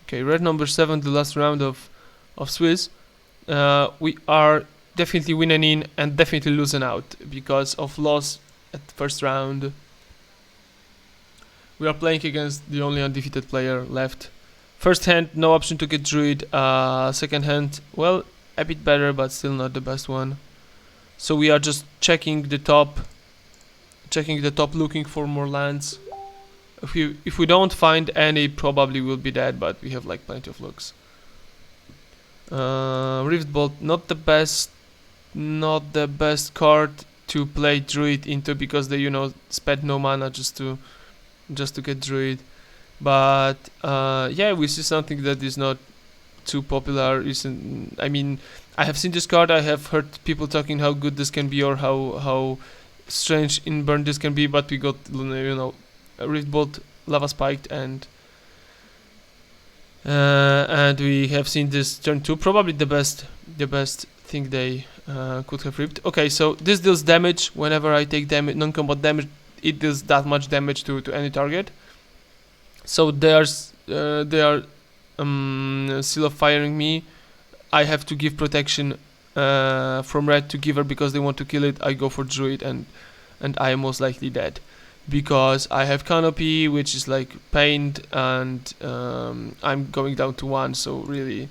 Okay, red number 7, the last round of Swiss. We are definitely winning in and definitely losing out because of loss at first round. We are playing against the only undefeated player left. First hand, no option to get Druid. Second hand, well, a bit better, but still not the best one. So we are just checking the top, looking for more lands. If we don't find any, probably we'll be dead, but we have like plenty of looks. Rift Bolt, not the best card to play Druid into because they spent no mana just to get Druid. But yeah, we see something that is not too popular. I mean, I have seen this card. I have heard people talking how good this can be or how strange in burn this can be. But we got a Rift Bolt, Lava Spiked, and we have seen this turn 2. Probably the best thing they could have ripped. Okay, so this deals damage. Whenever I take damage, non-combat damage, it deals that much damage to any target. So they are still of firing me. I have to give protection from red to Giver because they want to kill it. I go for Druid and I am most likely dead because I have Canopy, which is like pained, and I'm going down to 1, so really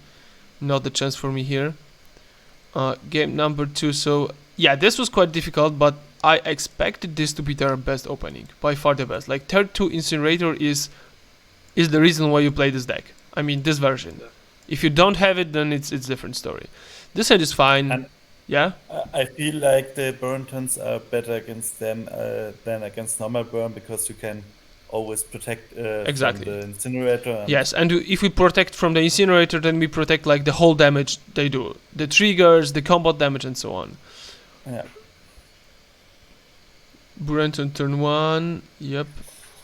not a chance for me here. Game number 2. So yeah, this was quite difficult, but I expected this to be their best opening, by far the best. Like turn 2 Incinerator is the reason why you play this deck. I mean, this version. If you don't have it, then it's a different story. This hand is fine. And yeah. I feel like the burn turns are better against them than against normal burn because you can always protect Exactly. from the Incinerator. Yes, and if we protect from the Incinerator, then we protect like the whole damage they do. The triggers, the combat damage, and so on. Yeah. Burenton turn 1. Yep.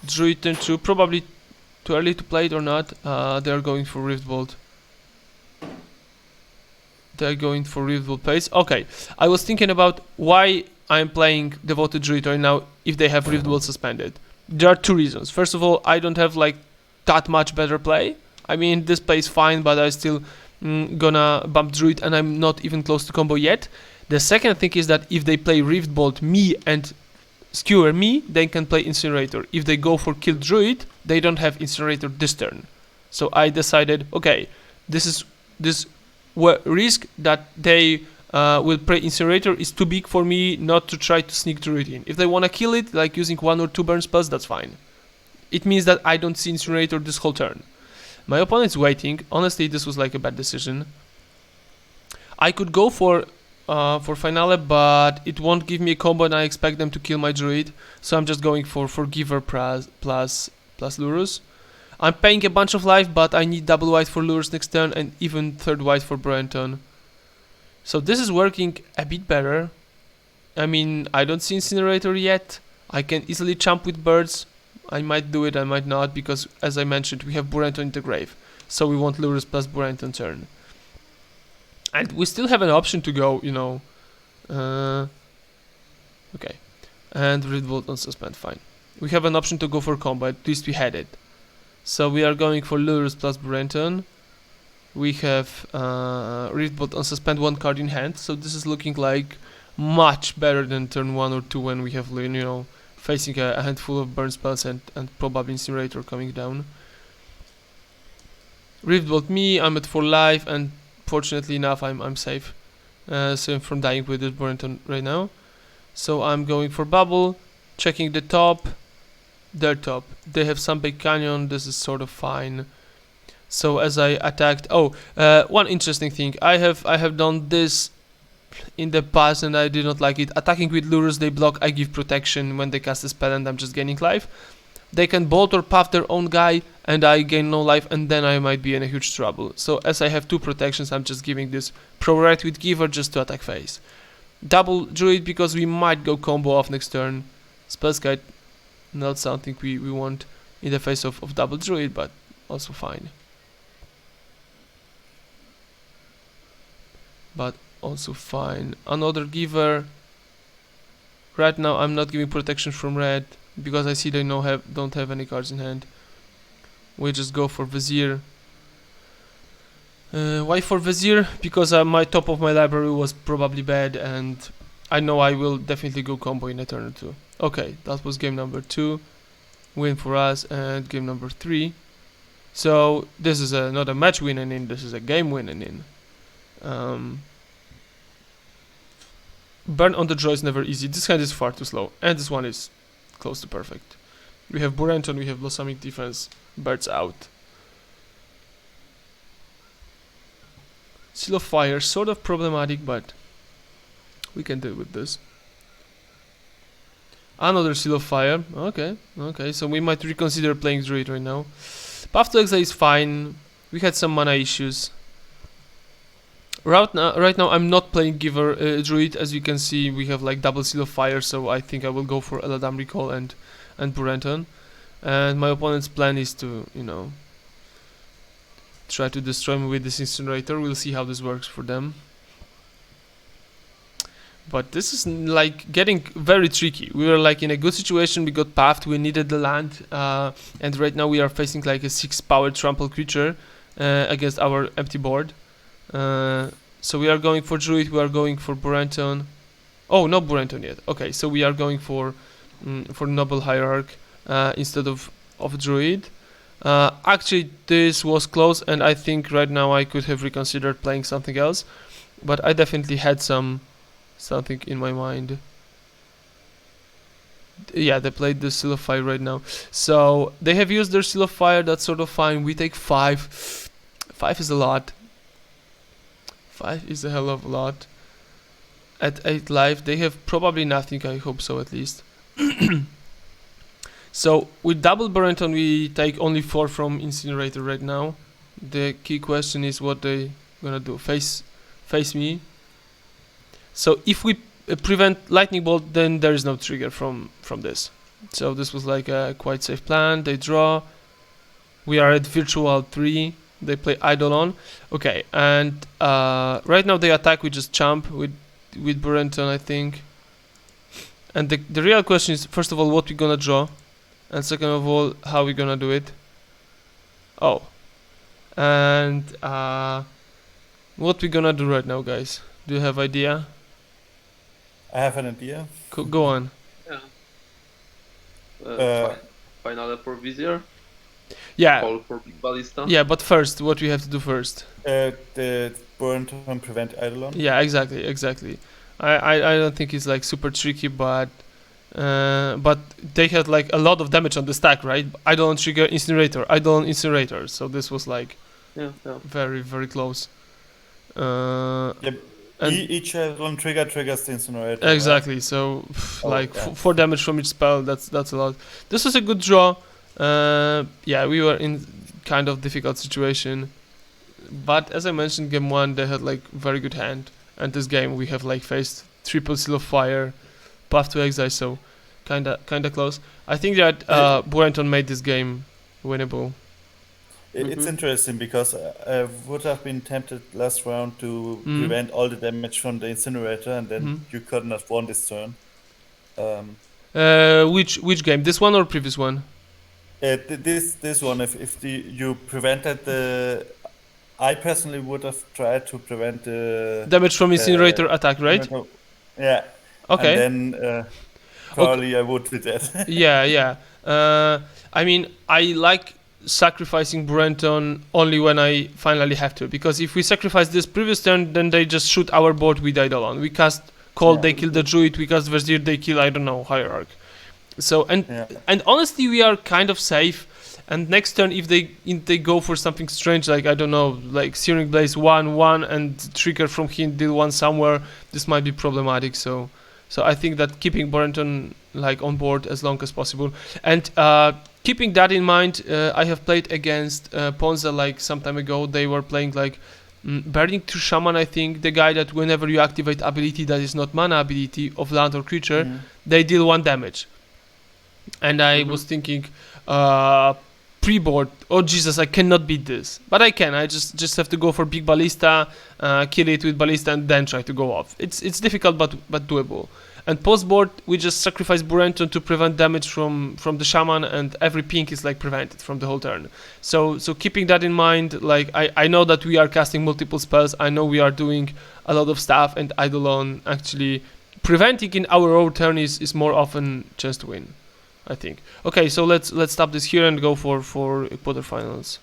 Druid turn 2. Probably too early to play it or not. They're going for Rift Bolt. They're going for Rift Bolt pace. Okay, I was thinking about why I'm playing Devoted Druid right now if they have Rift Bolt suspended. There are 2 reasons. First of all, I don't have like that much better play. I mean, this play is fine, but I still gonna bump Druid and I'm not even close to combo yet. The second thing is that if they play Rift Bolt me and skewer me, they can play Incinerator. If they go for kill Druid, they don't have Incinerator this turn. So I decided, okay, this risk that they will play Incinerator is too big for me not to try to sneak Druid in. If they want to kill it, like using 1 or 2 burn spells, that's fine. It means that I don't see Incinerator this whole turn. My opponent's waiting. Honestly, this was like a bad decision. I could go for Finale, but it won't give me a combo and I expect them to kill my Druid. So I'm just going for Giver plus Lurrus. I'm paying a bunch of life, but I need double white for Lurrus next turn and even third white for Brenton. So this is working a bit better. I mean, I don't see Incinerator yet. I can easily jump with birds. I might do it, I might not, because as I mentioned, we have Burenton in the grave. So we want Lurrus plus Burenton turn. And we still have an option to go, okay. And Rift Bolt on suspend, fine. We have an option to go for combo, at least we had it. So we are going for Lurrus plus Burenton. We have Rift Bolt on suspend, 1 card in hand. So this is looking like much better than turn 1 or 2 when we have, facing a handful of burn spells and probably Incinerator coming down. Rift Bolt me, I'm at 4 life, and fortunately enough I'm safe. So I'm from dying with this Burenton right now. So I'm going for Bubble, checking the top, their top. They have some big canyon, this is sort of fine. So as I attacked, one interesting thing, I have done this in the past and I did not like it. Attacking with Lurrus, they block, I give protection when they cast a spell and I'm just gaining life. They can bolt or puff their own guy and I gain no life and then I might be in a huge trouble. So as I have 2 protections, I'm just giving this pro right with Giver just to attack face. Double Druid because we might go combo off next turn. Spellskite, not something we want in the face of double Druid, but also fine. Another Giver. Right now I'm not giving protection from red because I see they don't have any cards in hand. We just go for Vizier. Why for Vizier? Because my top of my library was probably bad, and I know I will definitely go combo in a turn or two. Okay, that was game number 2. Win for us, and game number 3. So this is not a match winning in, this is a game winning in. Burn on the draw is never easy. This hand is far too slow, and this one is close to perfect. We have Burenton, we have Blossoming Defense, birds out. Seal of Fire, sort of problematic, but we can deal with this. Another Seal of Fire, okay, so we might reconsider playing Druid right now. Path to Exile is fine, we had some mana issues. Right now I'm not playing Giver Druid, as you can see we have like double Seal of Fire, so I think I will go for Eladam Recall and Burenton. And my opponent's plan is to, you know, try to destroy me with this Incinerator. We'll see how this works for them. But this is like getting very tricky. We were like in a good situation, we got pathed, we needed the land, and right now we are facing like a 6-power trample creature against our empty board. So we are going for Druid, we are going for Burenton. Oh, not Burenton yet. Okay, so we are going for Noble Hierarch instead of Druid. Actually, this was close, and I think right now I could have reconsidered playing something else, but I definitely had something in my mind. Yeah, they played the Seal of Fire right now, so they have used their Seal of Fire. That's sort of fine. We take 5. 5 is a lot. 5 is a hell of a lot. At 8 life, they have probably nothing. I hope so, at least. So with double Burenton, we take only 4 from Incinerator right now. The key question is what they gonna do. Face me. So if we prevent Lightning Bolt, then there is no trigger from this. So this was like a quite safe plan. They draw. We are at Virtual 3. They play Eidolon. Okay, and right now they attack with just Champ with Burenton, I think. And the real question is, first of all, what we gonna draw, and second of all, how we gonna do it. Oh, and what we gonna do right now, guys? Do you have idea? I have an idea. Go on. Yeah. Final for Vizier. Yeah. Call for Big Ballista. Yeah, but first, what we have to do first? The Burenton prevent Eidolon. Yeah, exactly. I don't think it's like super tricky, but they had like a lot of damage on the stack, right? Eidolon trigger Incinerator, Eidolon Incinerator. So this was like very, very close. Yep. Each Eidolon trigger triggers the Incinerator. Exactly. Right? So like 4 damage from each spell. That's a lot. This was a good draw. Yeah, we were in kind of difficult situation, but as I mentioned, game 1 they had like very good hand, and this game we have like faced triple Seal of Fire, Path to Exile, so kinda close. I think that Burenton made this game winnable. It's interesting because I would have been tempted last round to prevent all the damage from the Incinerator, and then you couldn't have won this turn. Which game? This one or previous one? This one, if you prevented the, I personally would have tried to prevent the damage from Incinerator attack, right? Yeah. Okay. And then probably I would with that. Yeah. I mean, I like sacrificing Burenton only when I finally have to, because if we sacrifice this previous turn, then they just shoot our board with Eidolon. We cast Call, they kill the Druid. We cast Vizier, they kill, I don't know, Hierarch. So and honestly, we are kind of safe. And next turn, if they go for something strange, like I don't know, like Searing Blaze 1/1 and trigger from him, deal 1 somewhere, this might be problematic. So I think that keeping Burenton like on board as long as possible, and keeping that in mind, I have played against Ponza like some time ago. They were playing like Burning to Shaman, I think, the guy that whenever you activate ability that is not mana ability of land or creature, they deal 1 damage. And I was thinking, pre-board, oh Jesus, I cannot beat this. But I can, I just have to go for Big Ballista, kill it with Ballista, and then try to go off. It's difficult, but doable. And post board, we just sacrifice Burenton to prevent damage from the Shaman, and every pink is like prevented from the whole turn. So keeping that in mind, like I know that we are casting multiple spells, I know we are doing a lot of stuff, and Eidolon actually preventing in our own turn is more often chance to win, I think. Okay, so let's stop this here and go for quarterfinals.